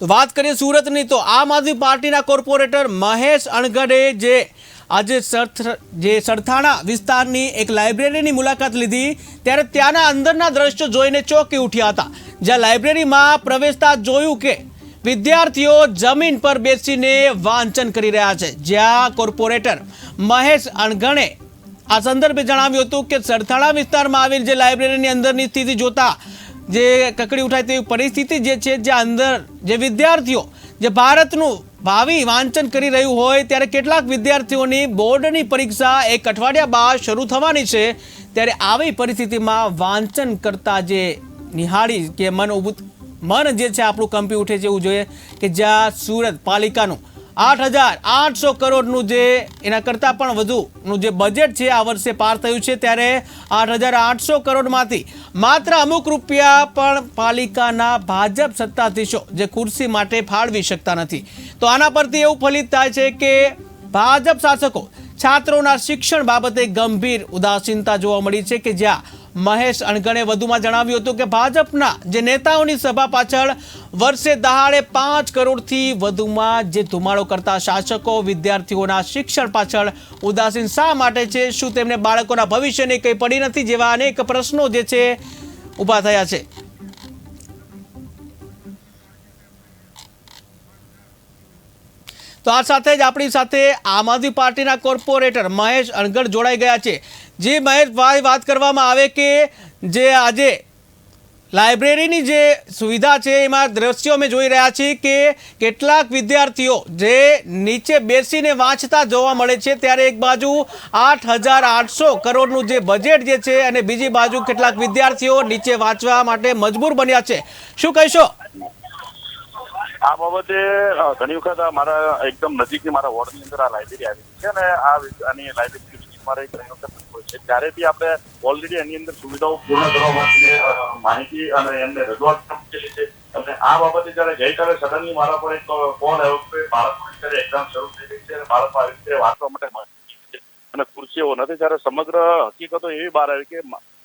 તો વાત કરીએ સુરતની, તો આમ આદમી પાર્ટીના કોર્પોરેટર મહેશ અણગડે આજે સરથાણા વિસ્તારની એક લાઇબ્રેરીની મુલાકાત લીધી, ત્યારે ત્યાંના અંદરના દ્રશ્યો જોઈને ચોંકી ઉઠ્યા હતા. જ્યાં લાઇબ્રેરીમાં પ્રવેશતા જોયું કે વિદ્યાર્થીઓ જમીન પર બેસીને વાંચન કરી રહ્યા છે. જ્યાં કોર્પોરેટર મહેશ અણગડે આ સંદર્ભે જણાવ્યું હતું કે સરથાણા વિસ્તારમાં આવેલ જે લાઇબ્રેરીની અંદરની સ્થિતિ જોતા જે કકડી ઉઠાય તેવી પરિસ્થિતિ જે છે, જ્યાં અંદર જે વિદ્યાર્થીઓ જે ભારતનું ભાવિ વાંચન કરી રહ્યું હોય, ત્યારે કેટલાક વિદ્યાર્થીઓની બોર્ડની પરીક્ષા એક અઠવાડિયા બાદ શરૂ થવાની છે. ત્યારે આવી પરિસ્થિતિમાં વાંચન કરતા જે નિહાળી કે મન જે છે આપણું કંપી ઉઠે છે એવું જોઈએ કે જ્યાં સુરત પાલિકાનું 8,800 કરોડનું જે એના કરતાં પણ વધુનું જે બજેટ છે આ વર્ષે પાર થયું છે, ત્યારે 8,800 કરોડમાંથી માત્ર અમુક રૂપિયા પણ પાલિકાના ભાજપ સત્તાધીશો જે ખુરશી માટે ફાળવી શકતા નથી. તો આના પરથી એવું ફલિત થાય છે કે ભાજપ શાસકો છાત્રોના શિક્ષણ બાબતે ગંભીર ઉદાસીનતા જોવા મળી છે. કે જ્યાં મહેશ અણગડે વધુમાં જણાવ્યું હતું કે ભાજપના જે નેતાઓની સભા પાછળ વર્ષે દહાડે 5 કરોડથી વધુમાં જે ધુમાડો કરતા શાસકો વિદ્યાર્થીઓના શિક્ષણ પાછળ ઉદાસીન શા માટે છે? શું તેમને બાળકોના ભવિષ્યની કંઈ પડી નથી? જેવા અનેક પ્રશ્નો જે છે ઊભા થયા છે. તો આ સાથે જ આપણી સાથે આમ આદમી પાર્ટીના કોર્પોરેટર મહેશ અણગડ જોડાઈ ગયા છે. જે મહેશભાઈ, વાત કરવામાં આવે કે જે આજે લાઇબ્રેરીની જે સુવિધા છે એમાં દ્રશ્યો અમે જોઈ રહ્યા છીએ કે કેટલાક વિદ્યાર્થીઓ જે નીચે બેસીને વાંચતા જોવા મળે છે, ત્યારે એક બાજુ 8,800 કરોડનું જે બજેટ જે છે અને બીજી બાજુ કેટલાક વિદ્યાર્થીઓ નીચે વાંચવા માટે મજબૂર બન્યા છે. શું કહેશો આ બાબતે? ઘણી વખત મારા એકદમ નજીકની મારા વોર્ડની અંદર આ લાઇબ્રેરી આવી છે અને આની લાઇબ્રેરી મારે ઘણી વખત છે. ત્યારે બી આપણે ઓલરેડી એની અંદર સુવિધાઓ પૂર્ણ કરવા માટે માહિતી અને એમને રજૂઆત કરેલી છે. અને આ બાબતે જયારે ગઈકાલે સડનલી મારા પર એક કોલ આવ્યો કે બાળકોની અત્યારે એક્ઝામ શરૂ થઈ ગઈ છે અને બાળકો આવી રીતે વાંચવા માટે અને ખુરશીઓ નથી. ત્યારે સમગ્ર હકીકતો એવી બહાર આવી કે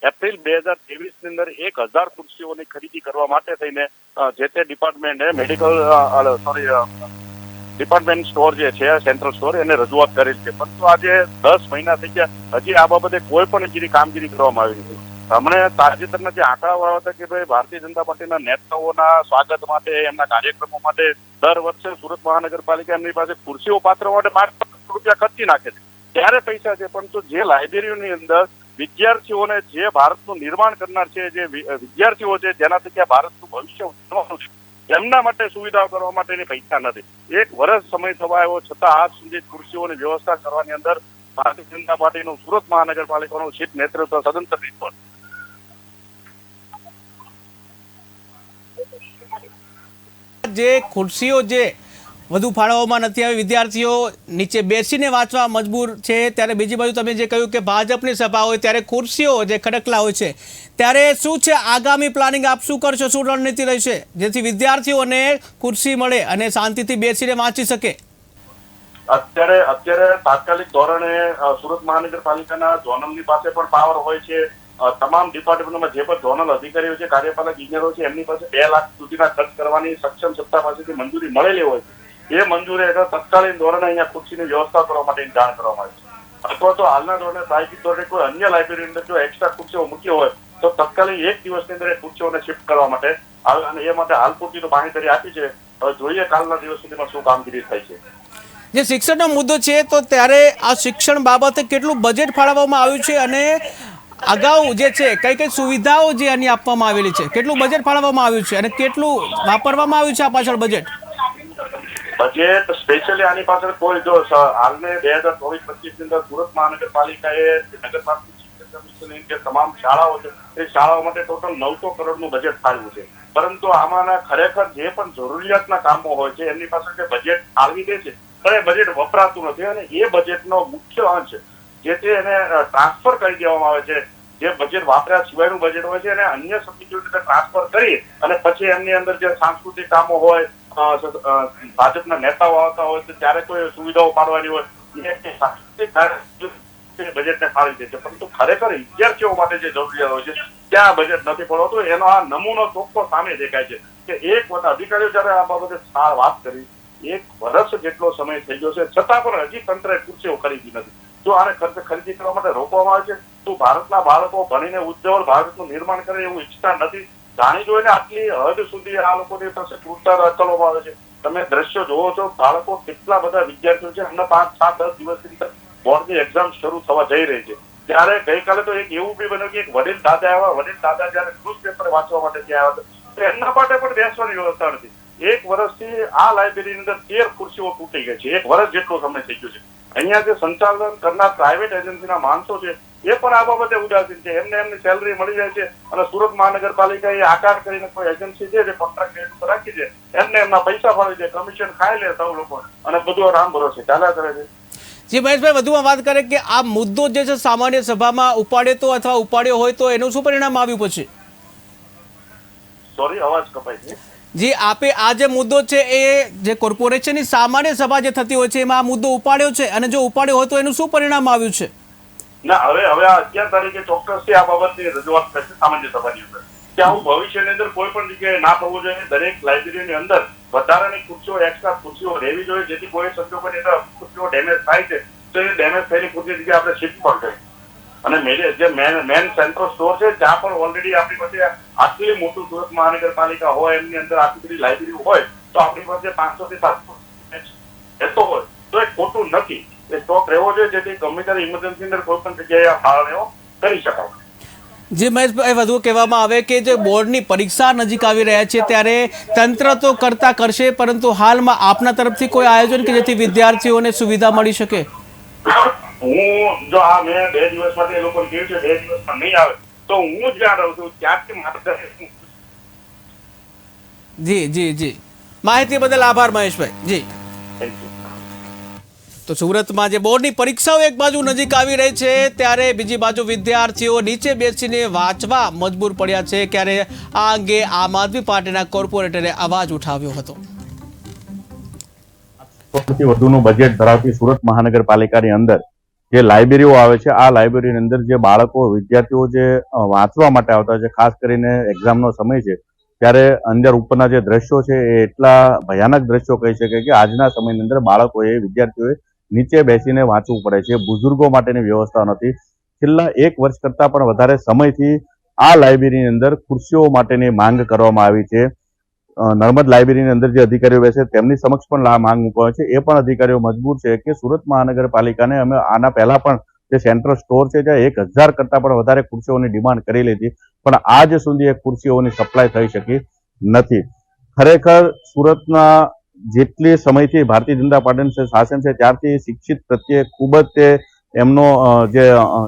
એપ્રિલ 2023 ની અંદર 1,000 ખુરશીઓની ખરીદી કરવા માટે થઈને જે તે ડિપાર્ટમેન્ટે ડિપાર્ટમેન્ટ સ્ટોર જે છે સેન્ટ્રલ સ્ટોર એને રજૂઆત કરેલ છે. પરંતુ આજે 10 મહિના થઈ ગયા, હજી આ બાબતે કોઈ પણ કામગીરી કરવામાં આવી નથી. હમણાં તાજેતરના જે આંકડાઓ આવ્યા હતા કે ભાઈ ભારતીય જનતા પાર્ટીના નેતાઓના સ્વાગત માટે, એમના કાર્યક્રમો માટે દર વર્ષે સુરત મહાનગરપાલિકા એમની પાસે ખુરશીઓ પાત્ર માટે 5 કરોડ રૂપિયા ખર્ચી નાખે છે. ત્યારે પૈસા છે, પરંતુ જે લાઇબ્રેરીઓની અંદર વિદ્યાર્થીઓને જે ભારતનું નિર્માણ કરનાર છે, જે વિદ્યાર્થીઓ છે જેનાથી ત્યાં ભારતનું ભવિષ્ય ઉજવવાનું છે, એમના માટે સુવિધાઓ કરવા માટેની પૈસા નથી. 1 વર્ષ સમય થવા આવ્યો છતાં આજ સુધી ખુરશીઓની વ્યવસ્થા કરવાની અંદર ભારતીય જનતા પાર્ટીનું સુરત મહાનગરપાલિકાનું શીત નેતૃત્વ સદંતર નિષ્ફળ. જે ખુરશીઓ જે વધુ ફાળવવામાં નથી આવી, વિદ્યાર્થીઓ નીચે બેસીને વાંચવા મજબૂર છે, ત્યારે બીજી બાજુ તમે જે કહ્યું કે ભાજપની સભા હોય ત્યારે ખુરશીઓ જે ખડકલા હોય છે, ત્યારે શું છે આગામી પ્લાનિંગ? આપ શું કરશો? શું રણનીતિ રહેશે જેથી વિદ્યાર્થીઓને ખુરશી મળે અને શાંતિથી બેસીને વાંચી શકે? અત્યારે તાત્કાલિક ધોરણે સુરત મહાનગરપાલિકાના ઝોનલની પાસે પણ પાવર હોય છે. તમામ ડિપાર્ટમેન્ટમાં જે પણ ઝોનલ અધિકારીઓ છે, કાર્યપાલક ઇજનેરો છે, એમની પાસે 2 લાખ સુધીના ખર્ચ કરવાની સક્ષમ સત્તા પાસેથી મંજૂરી મળેલી હોય છે. એ મંજૂરી હેઠળ તત્કાલીન ધોરણે અહીંયા ખુરશીની વ્યવસ્થા કરવા માટેની જાણ કરવામાં આવી છે. અથવા તો હાલના ધોરણે પ્રાયોગિક ધોરણે કોઈ અન્ય લાઇબ્રેરીની અંદર જો એક્સ્ટ્રા ખુરશીઓ મૂકી હોય તો તત્કાલીન 1 દિવસની અંદર એ ખુરશીઓને શિફ્ટ કરવા માટે અને એ માટે હાલ પૂરતી બાંહેધરી આપી છે. જોઈએ કાલના દિવસ સુધીમાં શું કામગીરી થાય છે. જે શિક્ષણનો મુદ્દો છે, તો ત્યારે આ શિક્ષણ બાબતે કેટલું બજેટ ફાળવવામાં આવ્યું છે અને અગાઉ જે છે કઈ કઈ સુવિધાઓ જે આની આપવામાં આવેલી છે, કેટલું બજેટ ફાળવવામાં આવ્યું છે અને કેટલું વાપરવામાં આવ્યું છે આ પાછળ બજેટ સ્પેશિયલી આની પાછળ કોઈ જો હાલને 2024-25 ની અંદર સુરત મહાનગરપાલિકાએ નગરપાલિકા શિક્ષણ કમિશનની જે તમામ શાળાઓ છે એ શાળાઓ માટે ટોટલ 900 કરોડનું બજેટ ફાળવ્યું છે. પરંતુ આમાંના ખરેખર જે પણ જરૂરિયાતના કામો હોય છે એમની પાસે જે બજેટ ફાળવી દે છે પણ એ બજેટ વપરાતું નથી અને એ બજેટનો મુખ્ય અંશ જે તે એને ટ્રાન્સફર કરી દેવામાં આવે છે. જે બજેટ વાપર્યા સિવાયનું બજેટ હોય છે એને અન્ય સમિતિઓને ટ્રાન્સફર કરી અને પછી એમની અંદર જે સાંસ્કૃતિક કામો હોય, ભાજપના નેતાઓ આવતા હોય તો ત્યારે કોઈ સુવિધાઓ પાડવાની હોય એ બજેટને ફાળવી દે છે. પરંતુ ખરેખર વિદ્યાર્થીઓ માટે જે જરૂરિયાત હોય છે ત્યાં બજેટ નથી ફાળવતું. એનો આ નમૂનો ચોખ્ખો સામે દેખાય છે. કે એક વખત અધિકારીઓ જયારે આ બાબતે વાત કરી, 1 વર્ષ જેટલો સમય થઈ ગયો છે, છતાં પણ હજી તંત્રે ખુરશીઓ ખરીદી નથી. જો આને ખરીદી કરવા માટે રોકવામાં આવે છે તો ભારતના બાળકો ભણીને ઉજ્જવળ ભારતનું નિર્માણ કરે એવું ઈચ્છતા નથી. જાણી જોઈને આટલી હદ સુધી આ લોકોની પાસે ક્રૂરતા ચલાવવામાં આવે છે. તમે દ્રશ્યો જોવો છો, બાળકો કેટલા બધા વિદ્યાર્થીઓ છે, હમણાં 5, 7, 10 દિવસની બોર્ડની એક્ઝામ શરૂ થવા જઈ રહી છે. ત્યારે ગઈકાલે તો એક એવું બી બન્યું કે એક વડીલ દાદા આવ્યા, વડીલ દાદા જયારે ન્યૂઝપેપર વાંચવા માટે ત્યાં આવ્યા તો એમના માટે પણ બેસવાની વ્યવસ્થા નથી. 1 વર્ષથી આ લાઇબ્રેરીની અંદર 13 ખુરશીઓ તૂટી ગઈ છે. 1 વર્ષ જેટલો સમય થઈ ગયો છે. અહીંયા જે સંચાલન કરનાર પ્રાઇવેટ એજન્સીના માણસો છે એ પણ આ બાબતે ઉદાસીન છે. એમની સેલરી મળી જાય છે અને સુરત મહાનગરપાલિકા એ આકાર કરીને કોઈ એજન્સી છે જે કોન્ટ્રાક્ટ રાખી છે, એમના પૈસા ફાળી દે, કમિશન ખાઈ લે સૌ લોકો અને બધું રામ ભરોસે ચાલ્યા કરે છે. જી મહેશભાઈ, વધુમાં વાત કરે કે આ મુદ્દો જે છે સામાન્ય સભામાં ઉપાડે તો અથવા ઉપાડ્યો હોય તો એનું શું પરિણામ આવ્યું પછી? સોરી, અવાજ કપાય છે. જી, આપે આ જે મુદ્દો છે એ જે કોર્પોરેશનની સામાન્ય સભા જે થતી હોય છે એમાં આ મુદ્દો ઉપાડ્યો છે અને જો ઉપાડ્યો હોય તો એનું શું પરિણામ આવ્યું છે? ના, હવે આ 11 તારીખે ચોક્કસથી આ બાબતની રજૂઆત થશે સામાન્ય સભાની અંદર કે આવું ભવિષ્યની અંદર કોઈ પણ જગ્યાએ ના થવું જોઈએ. દરેક લાઇબ્રેરીની અંદર વધારાની ખુરશીઓ, એક્સ્ટ્રા ખુરશીઓ રહેવી જોઈએ, જેથી કોઈ સંજોગોની અંદર ખુરશીઓ ડેમેજ થાય છે તો એ ડેમેજ થયેલી ખુરશી જગ્યાએ આપણે શિફ્ટ પણ કરીએ. અને જે મેન સેન્ટ્રલ સ્ટોર છે ત્યાં પણ ઓલરેડી આપણી પાસે આટલી મોટું સુરત મહાનગરપાલિકા હોય, એમની અંદર આટલી બધી લાઇબ્રેરી હોય તો આપણી પાસે 500 થી 700 રહેતો હોય તો એ ખોટું નથી. એ સ્ટોક રહેવો જોઈએ જેથી ગમે ત્યારે ઇમરજન્સી અંદર કોઈ પણ જગ્યાએ આ ફાળવણીઓ કરી શકાય. જી મહેશભાઈ, વધુ કહેવામાં આવે કે જે બોર્ડની પરીક્ષા નજીક આવી રહ્યા છે ત્યારે તંત્ર તો કરશે, પરંતુ હાલમાં આપના તરફથી કોઈ આયોજન કે જેથી વિદ્યાર્થીઓને સુવિધા મળી શકે? હું જો આ મેં 2 દિવસ માટે એ લોકોને કહ્યું છે, 2 દિવસમાં નહીં આવે તો હું જ્યાં રહું છું ત્યાંથી મારે. જી જી જી, માહિતી બદલ આભાર મહેશભાઈ. જી, તો સુરતમાં જે બોર્ડની પરીક્ષાઓ એક બાજુ નજીક આવી રહી છે ત્યારે બીજી બાજુ વિદ્યાર્થીઓ નીચે બેસીને વાંચવા મજબૂર પડ્યા છે. ત્યારે આ અંગે આમ આદમી પાર્ટીના કોર્પોરેટરે અવાજ ઉઠાવ્યો હતો. સૌથી વધુનું બજેટ ધરાવતી સુરત મહાનગરપાલિકાની અંદર જે લાઇબ્રેરીઓ આવે છે, આ લાઇબ્રેરીની અંદર જે બાળકો, વિદ્યાર્થીઓ જે વાંચવા માટે આવતા છે, ખાસ કરીને એક્ઝામનો સમય છે ત્યારે અંદર ઉપરના જે દ્રશ્યો છે એ એટલા ભયાનક દ્રશ્યો કહી શકે કે આજના સમયની અંદર બાળકોએ, વિદ્યાર્થીઓએ નીચે બેસીને વાંચવું પડે છે. બુઝુર્ગો માટેની વ્યવસ્થા નથી. છેલ્લા 1 વર્ષ કરતાં પણ વધારે સમયથી આ લાઇબ્રેરીની અંદર ખુરશીઓ માટેની માંગ કરવામાં આવી છે. નર્મદ લાઇબ્રેરીની અંદર જે અધિકારીઓ બેસે તેમની સમક્ષ પણ આ માંગ મૂકવામાં છે. એ પણ અધિકારીઓ મજબૂર છે કે સુરત મહાનગરપાલિકાને અમે આના પહેલા પણ જે સેન્ટ્રલ સ્ટોર છે ત્યાં 1000 કરતાં પણ વધારે ખુરશીઓની ડિમાન્ડ કરેલી હતી, પણ આજ સુધી એ ખુરશીઓની સપ્લાય થઈ શકી નથી. ખરેખર સુરતના જેટલી સમયથી ભારતીય જનતા પાર્ટીનું શાસન છે ત્યારથી શિક્ષિત પ્રત્યે ખૂબ જ તે એમનો જે